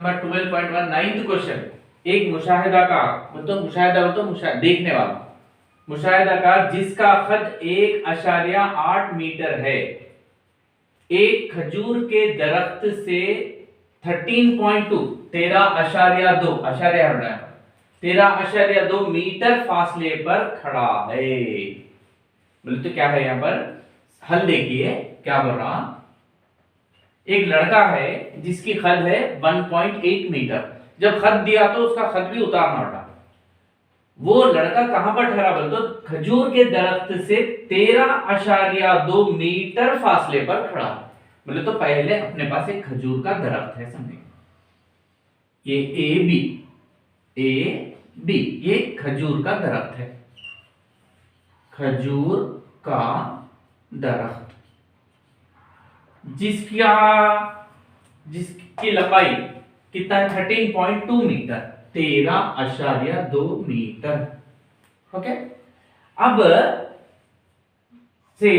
Number 12.1 ninth question. एक मुशाहिदा देखने वाला मुशाहिदाकार जिसका कद 1.8 मीटर है, एक खजूर के दरख्त से 13.2 मीटर फासले पर खड़ा है। बोले तो क्या है यहाँ पर हल देखिए क्या बोल रहा। एक लड़का है जिसकी खद है 1.8 मीटर। जब खद दिया तो उसका खद भी उतारना पड़ा। वो लड़का कहां पर ठहरा बोले तो खजूर के दरख्त से 13.2 मीटर फासले पर खड़ा। बोले तो पहले अपने पास एक खजूर का दरख्त है, समझे ये ए बी ये खजूर का दरख्त है, खजूर का दरख्त जिसकी लंबाई कितना है 13.2 मीटर, 13.2 मीटर। ओके, अब से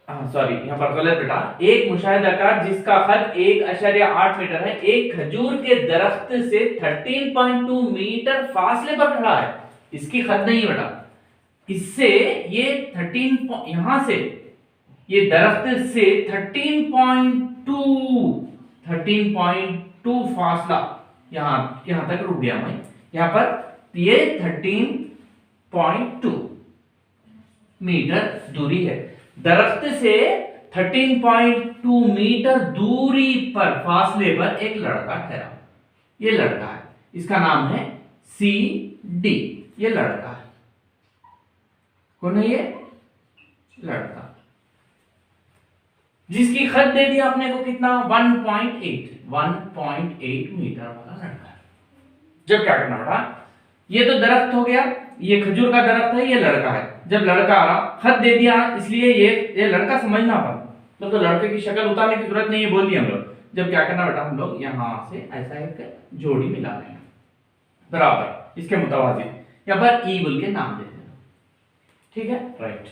सॉरी यहां पर गलत बेटा। एक मुशाहिदाकार जिसका कद 1.8 मीटर है, एक खजूर के दरख्त से 13.2 मीटर फासले पर खड़ा है। इसकी कद नहीं बेटा, इससे ये 13 यहां से ये दरख्त से 13.2 फासला यहां तक रुक गया मैं। यहां पर ये 13.2 मीटर दूरी है। दरख्त से 13.2 मीटर दूरी पर फासले पर एक लड़का ठहरा। ये लड़का है, इसका नाम है सी डी। ये लड़का है, कौन है ये लड़का जिसकी खद दे दिया आपने को कितना 1.8 मीटर वाला लड़का है। जब क्या करना पड़ा, ये तो दरख्त हो गया, ये खजूर का दरख्त है, ये लड़का है। जब लड़का आ रहा खत दे दिया, इसलिए ये लड़का समझना पड़ा। तो लड़के की शक्ल उतारने की जरूरत नहीं है, बोल दिया हम लोग। जब क्या करना बेटा, हम लोग यहां से ऐसा एक जोड़ी मिला देंगे बराबर इसके मुताबिक। यहां पर ई बोल के नाम दे देना, ठीक है राइट।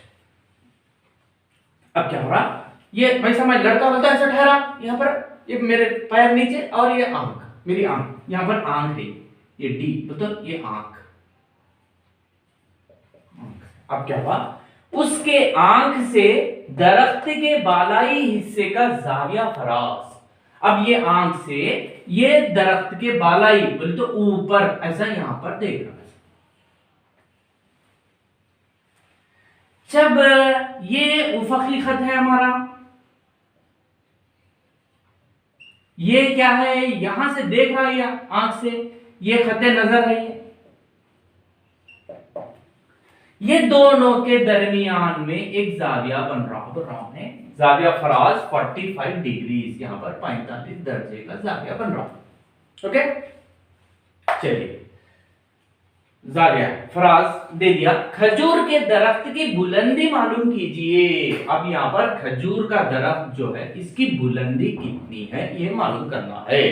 अब क्या हो रहा, ये भाई समझ लड़का बोलता है ऐसा ठहरा, यहाँ पर ये मेरे पैर नीचे और ये आंख, मेरी आंख, यहाँ पर आंख है, ये डी मतलब ये आंख। अब क्या हुआ, उसके आंख से दरख्त के बालाई हिस्से का जाविया फरास। अब ये आंख से ये दरख्त के बालाई बोले तो ऊपर ऐसा यहां पर देख रहा है। जब ये उफकी खत है हमारा, ये क्या है यहां से देख रहा है आंख से, ये खत नजर है। ये दोनों के दरमियान में एक जाविया बन रहा है, जाविया फराज 45 डिग्री, यहां पर 45 दर्जे का जाविया बन रहा है। ओके चलिए, जाविया फराज दे दिया। खजूर के दरख्त की बुलंदी मालूम कीजिए। अब यहां पर खजूर का दरख्त जो है इसकी बुलंदी कितनी है ये मालूम करना है।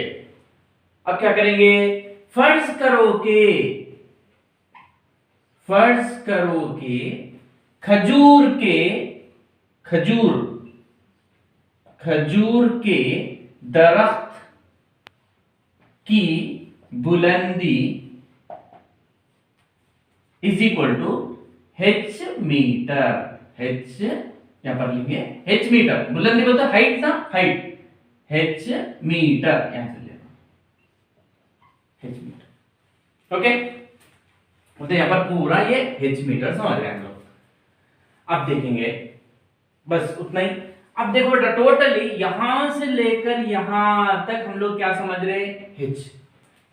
अब क्या करेंगे, फर्ज करो कि खजूर के दरख्त की बुलंदी is equal to h metre. h यहां पर लिखेंगे h मीटर, बुलंदी बोलते हाइट ना, हाइट h मीटर यहां से लेना h मीटर। ओके तो यहां पर पूरा ये h मीटर समझ रहे हैं हम लोग। अब देखेंगे बस उतना ही। अब देखो बेटा टोटली यहां से लेकर यहां तक हम लोग क्या समझ रहे हैं h।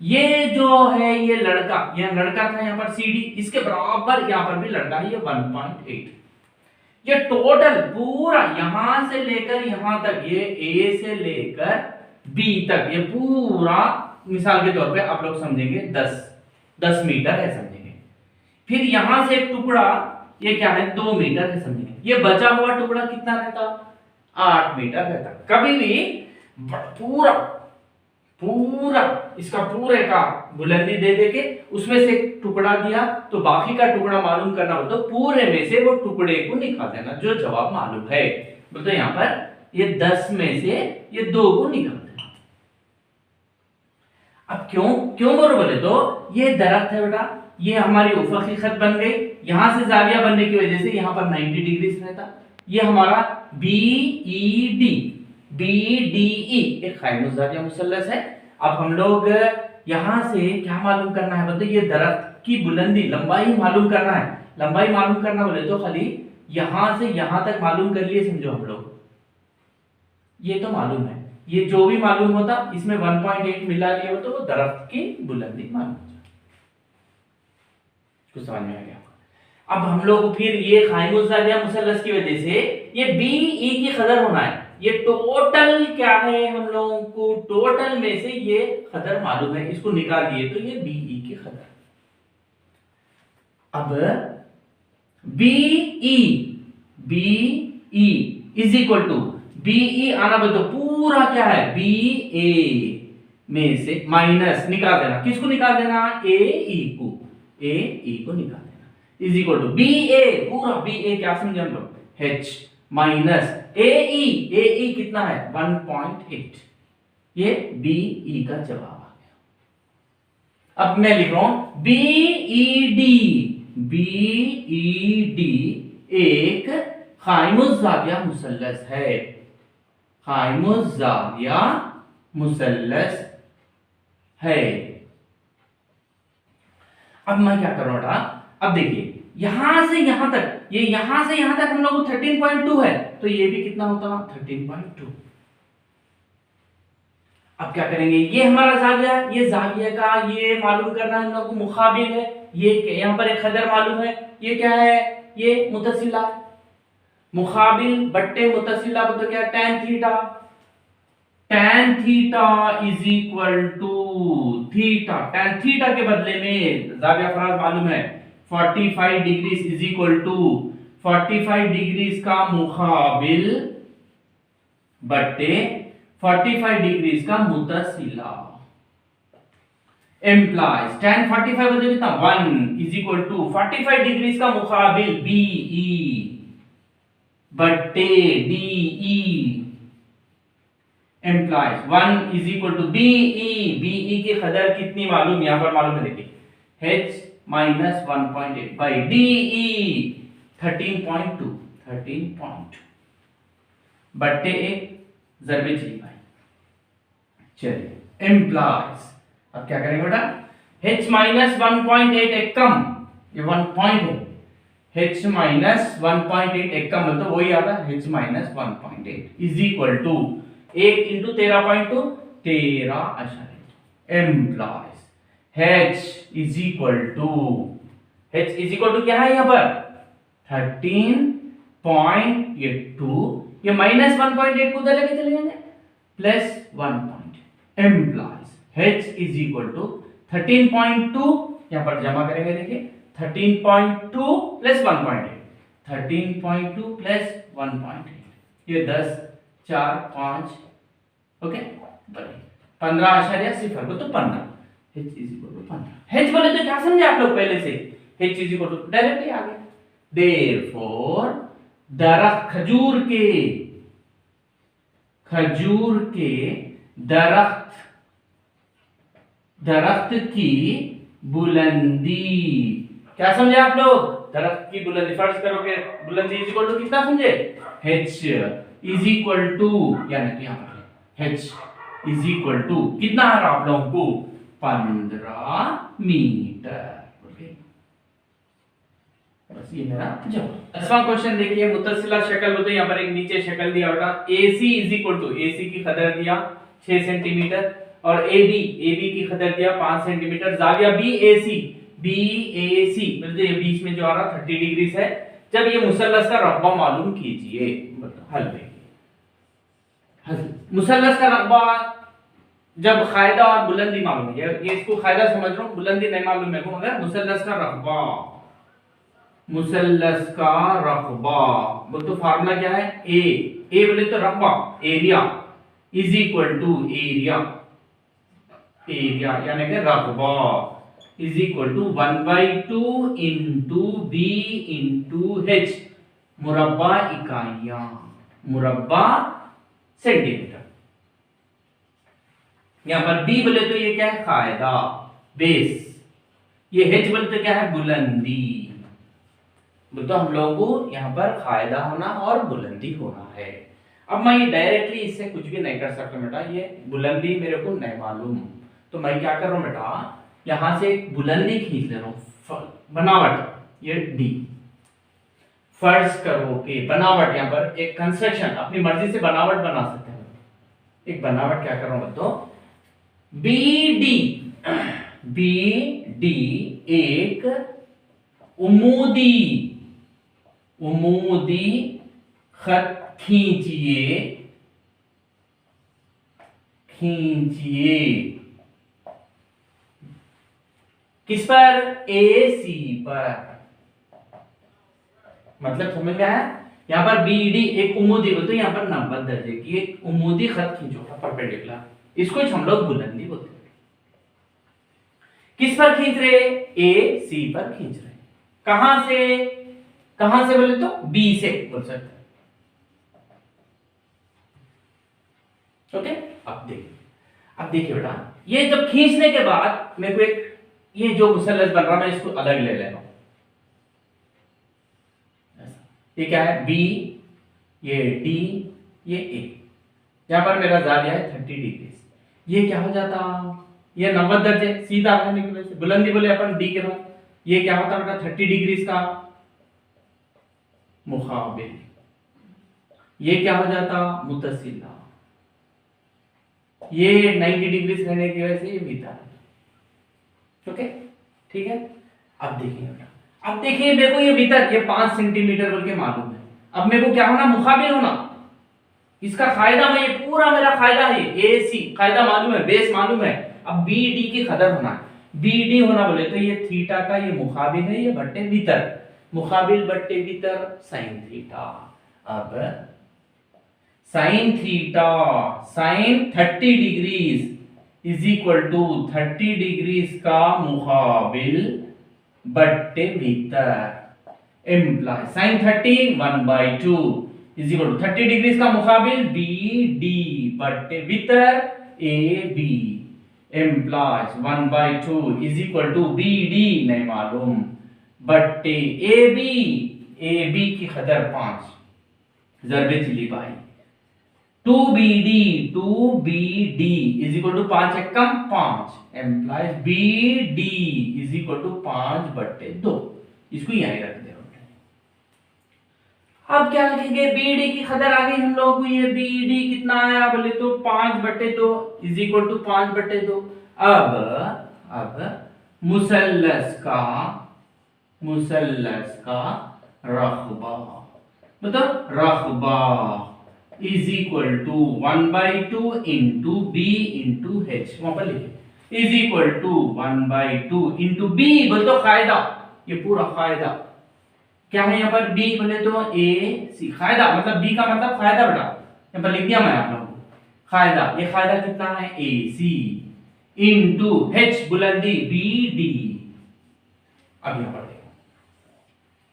ये जो है ये लड़का था यहाँ पर CD, इसके बराबर यहाँ पर भी लड़का है ये 1.8। ये टोटल पूरा यहां से लेकर यहां तक, ये A से लेकर B तक, ये पूरा मिसाल के तौर पे आप लोग समझेंगे 10 मीटर है समझेंगे। फिर यहां से एक टुकड़ा ये क्या है 2 मीटर है समझेंगे। ये बचा हुआ टुकड़ा कितना रहता 8 मीटर रहता। कभी भी पूरा इसका पूरे का बुलंदी दे देके उसमें से एक टुकड़ा दिया तो बाकी का टुकड़ा मालूम करना हो तो पूरे में से वो टुकड़े को निकाल देना जो जवाब मालूम है। तो यहाँ पर ये 10 में से ये 2 को निकाल देना। अब क्यों क्यों बोले तो ये दरख्त है बेटा, ये हमारी उफकी खत बन गई, यहां से जाविया बनने की वजह से यहां पर 90 डिग्री रहता। ये हमारा बीईडी बीडीई एक कायमुस जाविया मुसल्लस है। अब हम लोग यहां से क्या मालूम करना है बोलते, ये दरख्त की बुलंदी लंबाई मालूम करना है। लंबाई मालूम करना बोले तो खाली यहां से यहां तक मालूम कर लिए समझो हम लोग, ये तो मालूम है, ये जो भी मालूम होता इसमें 1.8 मिला लिया हो तो वो दरख्त की बुलंदी मालूम हो जाए। कुछ समझ में आ गया? अब हम लोग फिर ये कायमुस जाविया मुसल्लस की वजह से ये बीई की कदर होना है, ये टोटल क्या है हम लोगों को, टोटल में से ये कदर मालूम है, इसको निकाल दिए तो ये बीई की कदर। अब BE BE is equal to BE आना बोल तो पूरा क्या है बीए में से माइनस निकाल देना, किसको निकाल देना, एई को निकाल देना इज इक्वल टू बीए पूरा बीए क्या समझे हम लोग एच माइनस एई कितना है 1.8, ये बीई का जवाब आ गया। अब मैं लिख रहा हूं बीईडी एक कायमुस जाविया मुसल्लस है, कायमुस जाविया मुसल्लस है। अब मैं क्या कर रहा था, अब देखिए यहां से यहां तक, ये यहां से यहां तक हम लोग को 13.2 है, तो ये भी कितना होता 13.2। अब क्या करेंगे, ये हमारा जाविया, ये जाविया का ये मालूम करना हम लोग को मुकाबिल है, ये यहां पर एक कदर मालूम है, ये क्या है, ये मुतसिला मुकाबिल बट्टे मुतसिला तो क्या tan theta is equal to theta, tan theta के बदले में जाविया फराज मालूम है 45 degree is equal to 45 degree का मुकाबिल बट्टे 45 डिग्री का मुतसिला एम्प्लाइज tan 45 बदले कितना 1 इज इक्वल टू 45 डिग्री का मुकाबिल बीई बट्टे DE implies 1 is equal to BE की कदर कितनी मालूम, यहां पर मालूम है देखिए h माइनस 1.8 बाई डीई 13.2 बट्टे एक जरबे जी भाई। चलिए एम्प्लाइज, अब क्या करेंगे बेटा h माइनस 1.8 एक कम, ये 1 पॉइंट है, h माइनस 1.8 एक कम मतलब वही आता है h minus 1.8 is equal to 1 into 13.2 13 implies h is equal to क्या है यहां पर 13.82, ये माइनस 1.8 को उधर लेके चले जाएंगे plus 1 implies h is equal to 13.2 यहां पर जमा करेंगे देखिए 13.2 प्लस 1.8 13.2 प्लस 1.8 ये 10 4 5 ओके 15.0 को तो 15 h is equal to 15। h बोले तो क्या समझे आप लोग पहले से, h is equal to directly आ गया, देयरफॉर दरख्त खजूर के दरख्त की बुलंदी, क्या समझे आप लोग, दरख्त की बुलंदी फर्ज करोगे बुलंदी इज इक्वल टू कितना समझे h इज इक्वल टू यानी कि यहां पर h इज इक्वल टू कितना आ रहा आप लोगों को 15 मीटर। ओके बस ये मेरा जवाब। 10वां क्वेश्चन देखिए मुतसिला शक्ल बोलते यहां पर एक नीचे शक्ल दिया बेटा AC is equal to AC की कदर दिया 6 सेंटीमीटर और AB की कदर दिया 5 सेंटीमीटर, जाविया BAC मतलब ये बीच में जो आ रहा 30 डिग्री है। जब ये मुसल्लस का रकबा मालूम कीजिए, हल देखिए मुसल्लस का रकबा जब कायदा और बुलंदी मालूम है, ये इसको कायदा समझ रहा हूं बुलंदी नहीं मालूम है, मगर मुसल्लस का रकबा बोल तो फार्मूला क्या है ए बोले तो रकबा area is equal to area यानी कि रकबा is equal to 1/2 into B into h, मुरब्बा इकाइयां मुरब्बा सेंटीमीटर यहाँ पर बी बोले तो ये क्या है, कायदा, बेस। ये एच बोले तो क्या है, बुलंदी। तो हम लोगों को यहाँ पर कायदा होना और बुलंदी होना है। अब मैं ये डायरेक्टली इससे कुछ भी नहीं कर सकता बेटा, ये बुलंदी मेरे को नहीं मालूम, तो मैं क्या कर रहा हूँ बेटा, यहाँ से एक बुलंदी खींच ले रहा हूँ, बनावट, ये डी। फर्ज करो कि बनावट, यहाँ पर एक कंस्ट्रक्शन, अपनी मर्जी से बनावट बना सकते हैं। एक बनावट क्या कर रहा हूँ तो, बी डी एक उमूदी खत खींचिए किस पर, ए सी पर। मतलब समझ में आया? यहाँ पर बी डी एक उमूदी बोलते हैं, यहाँ पर 90 दर्जे की एक उमूदी खत खींचो परपेंडिकुलर, इसको हम लोग बुलंदी बोलते हैं। किस पर खींच रहे, ए सी पर खींच रहे। कहां से बोले तो बी से बोल सकते हैं। ओके, अब देखिए बेटा, ये जब खींचने के बाद मेरे को एक ये जो मुसल्लस बन रहा, मैं इसको अलग ले रहा हूं। ये क्या है, बी, ये डी, ये ए। यहां पर मेरा जाविया है 30 डिग्री। ये क्या हो जाता, ये 90 दर्जे सीधा रहने की वजह से बुलंदी बोले अपन डी के बाद, ये क्या होता बेटा 30 डिग्री का मुकाबिल। ये क्या हो जाता, मुतसिला। ये 90 डिग्री रहने की वजह से ये भीतर। ओके, ठीक है। अब देखिए बेटा, अब देखिए मेरे को ये भीतर ये 5 सेंटीमीटर बोल के मालूम है। अब मेरे को क्या होना, मुकाबिल होना। इसका कायदा में, ये पूरा मेरा कायदा है, ए सी कायदा मालूम है, बेस मालूम है। अब बी डी की कदर होना है। बी डी होना बोले तो ये थीटा का ये मुकाबिल है, ये बट्टे भीतर, मुकाबिल बट्टे भीतर साइन थीटा। अब sine theta, sine 30 degrees is equal to 30 degrees का मुकाबिल बट्टे भीतर imply sine 30 1/2 is equal to 30 degrees का मुकाबिल बी डी बट्टे भीतर A B implies 1/2 is equal to B D नहीं मालूम बट्टे ए बी की कदर 5 ज़रबे चिली पाई 2BD इज इक्वल टू 5 एकम 5 implies BD is equal to 5/2। इसको यहीं रख दे। अब क्या लिखेंगे, BD की कदर आ गई हम लोगों को, ये BD कितना आया बोले तो 5/2 इज इक्वल टू 5/2। अब मुसल्लस का रकबा, मतलब रकबा is equal to 1/2 into B into H, वहां पर लिखे is equal to 1/2 into B बोले तो कायदा, ये पूरा कायदा क्या है यहाँ पर, बी बोले तो ए सी, कायदा मतलब बी का मतलब कायदा बेटा, यहाँ पर लिख दिया मैं आप लोगों को कायदा। ये कायदा कितना है, ए सी इंटू एच बुलंदी बी डी। अब यहाँ पर देखो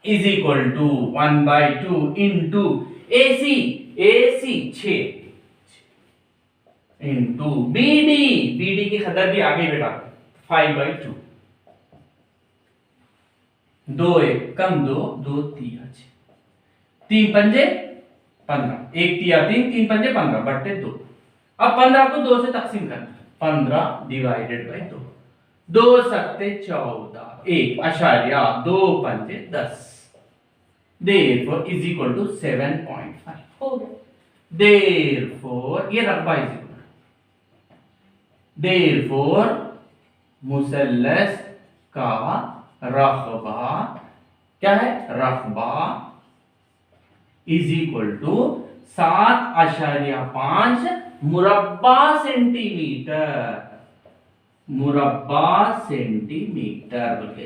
is equal to 1/2 into A C 6 into BD की कदर भी आ गई बेटा 5/2। 2 1 कम 2 2 3 3 पंजे 15, 1 तिया 3 3 पंजे 15/2। अब 15 को 2 से तकसीम करना, 15 डिवाइडेड बाय 2, 2 सत्ते 14, 1.2 पंजे 10, therefore is equal to 7.5 हो गया। therefore ये रकबा इज इक्वल, therefore मुसल्लस का रकबा क्या है, रकबा इज इक्वल टू 7.5 मुरब्बा सेंटीमीटर बोल के